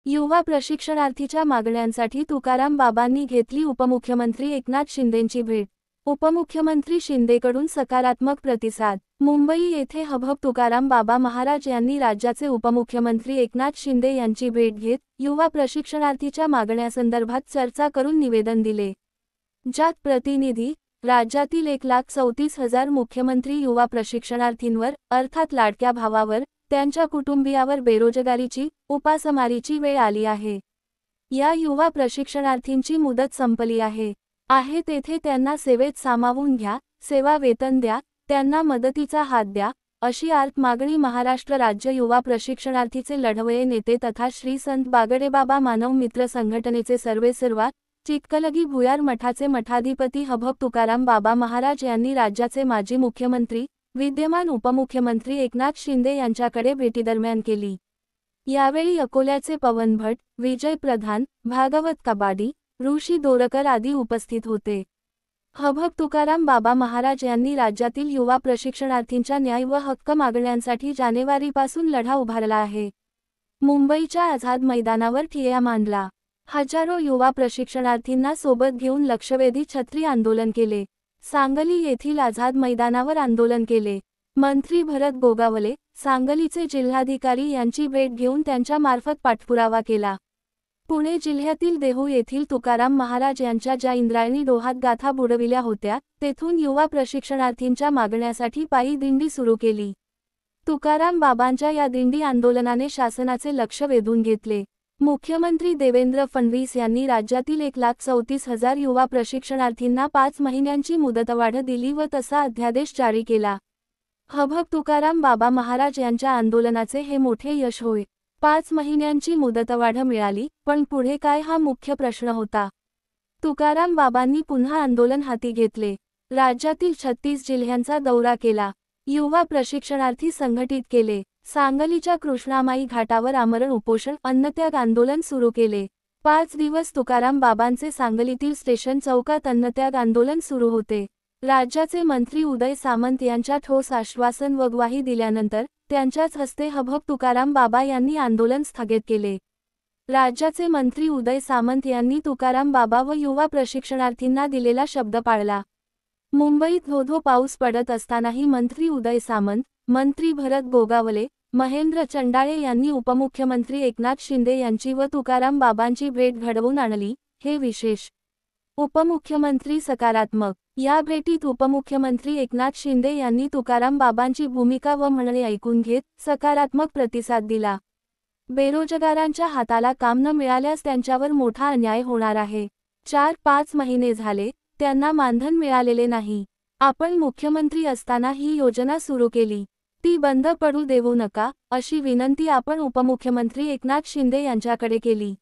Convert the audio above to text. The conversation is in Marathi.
युवा प्रशिक्षणार्थीच्या मागण्यांसाठी तुकाराम बाबांनी घेतली उपमुख्यमंत्री एकनाथ शिंदेंची भेट। उपमुख्यमंत्री शिंदेकडून सकारात्मक प्रतिसाद। मुंबई येथे हबहब तुकाराम बाबा महाराज यांनी राज्याचे उपमुख्यमंत्री एकनाथ शिंदे यांची भेट घेत युवा प्रशिक्षणार्थीच्या मागण्यांसंदर्भात चर्चा करून निवेदन दिले, ज्यात प्रतिनिधी राज्यातील 1,34,000 मुख्यमंत्री युवा प्रशिक्षणार्थींवर अर्थात लाडक्या भावावर, त्यांच्या कुटुंबियावर बेरोजगारीची, उपासमारीची वेळ आली आहे। या युवा प्रशिक्षणार्थींची मुदत संपली आहे तेथे त्यांना सेवेत सामावून घ्या, सेवा वेतन द्या, त्यांना मदतीचा हात द्या, अशी आर्त मागणी महाराष्ट्र राज्य युवा प्रशिक्षणार्थीचे लढवये नेते तथा श्री संत बागडेबाबा मानव मित्र संघटनेचे सर्वेसर्वा चितकलगी भुयार मठाचे मठाधिपती हबहब तुकाराम बाबा महाराज यांनी राज्याचे माजी मुख्यमंत्री विद्यमान उपमुख्यमंत्री एकनाथ शिंदे यांच्याकडे भेटीदरम्यान केली। यावेळी अकोल्याचे पवन भट, विजय प्रधान, भागवत कबाडी, ऋषी दोरकर आदी उपस्थित होते। हबहब तुकाराम बाबा महाराज यांनी राज्यातील युवा प्रशिक्षणार्थींच्या न्याय व हक्क मागण्यांसाठी जानेवारीपासून लढा उभारला आहे। मुंबईच्या आझाद मैदानावर ठिय्या मांडला। हजारो युवा प्रशिक्षणार्थींना सोबत घेऊन लक्षवेधी छत्री आंदोलन केले। सांगली येथील आझाद मैदानावर आंदोलन केले। मंत्री भरत गोगावले, सांगलीचे जिल्हाधिकारी यांची भेट घेऊन त्यांच्या मार्फत पाठपुरावा केला। पुणे जिल्ह्यातील देहू येथील तुकाराम महाराज यांच्या ज्या इंद्रायणी डोहात गाथा बुडविल्या होत्या, तेथून युवा प्रशिक्षणार्थींच्या मागण्यासाठी पायी दिंडी सुरू केली। तुकाराम बाबांच्या या दिंडी आंदोलनाने शासनाचे लक्ष वेधून घेतले। मुख्यमंत्री देवेंद्र फडणवीस यांनी राज्यातील 1,34,000 युवा प्रशिक्षणार्थींना 5 महिन्यांची मुदतवाढ दिली व तसा अध्यादेश जारी केला। हबहब तुकाराम बाबा महाराज यांच्या आंदोलनाचे हे मोठे यश होय। 5 महिन्यांची मुदतवाढ मिळाली, पण पुढे काय हा मुख्य प्रश्न होता। तुकाराम बाबांनी पुन्हा आंदोलन हाती घेतले। राज्यातील 36 जिल्ह्यांचा दौरा केला। युवा प्रशिक्षणार्थी संघटित केले। सांगलीच्या कृष्णामाई घाटावर आमरण उपोषण अन्नत्याग आंदोलन सुरू केले। 5 दिवस तुकाराम बाबांचे सांगलीतील स्टेशन चौकात अन्नत्याग आंदोलन सुरू होते। राज्याचे मंत्री उदय सामंत यांच्या ठोस आश्वासन व ग्वाही दिल्यानंतर त्यांच्याच हस्ते हबहब तुकाराम बाबा यांनी आंदोलन स्थगित केले। राज्याचे मंत्री उदय सामंत यांनी तुकाराम बाबा व युवा प्रशिक्षणार्थींना दिलेला शब्द पाळला। मुंबईत धो-धो पाऊस पडत असतानाही मंत्री उदय सामंत, मंत्री भरत गोगावले, महेंद्र चंडाळे यांनी उपमुख्यमंत्री एकनाथ शिंदे यांची व तुकाराम बाबांची भेट घडवून आणली, हे विशेष। उपमुख्यमंत्री सकारात्मक। या भेटीत उपमुख्यमंत्री एकनाथ शिंदे यांनी तुकाराम बाबांची भूमिका व म्हणणे ऐकून घेत सकारात्मक प्रतिसाद दिला। बेरोजगारांच्या हाताला काम न मिळाल्यास त्यांच्यावर मोठा अन्याय होणार आहे। 4-5 महिने झाले, त्यांना मानधन मिळालेले नाही। आपण मुख्यमंत्री असताना ही योजना सुरू केली, ती बंद पडू देऊ नका, अशी विनंती आपण उपमुख्यमंत्री एकनाथ शिंदे यांच्याकडे केली।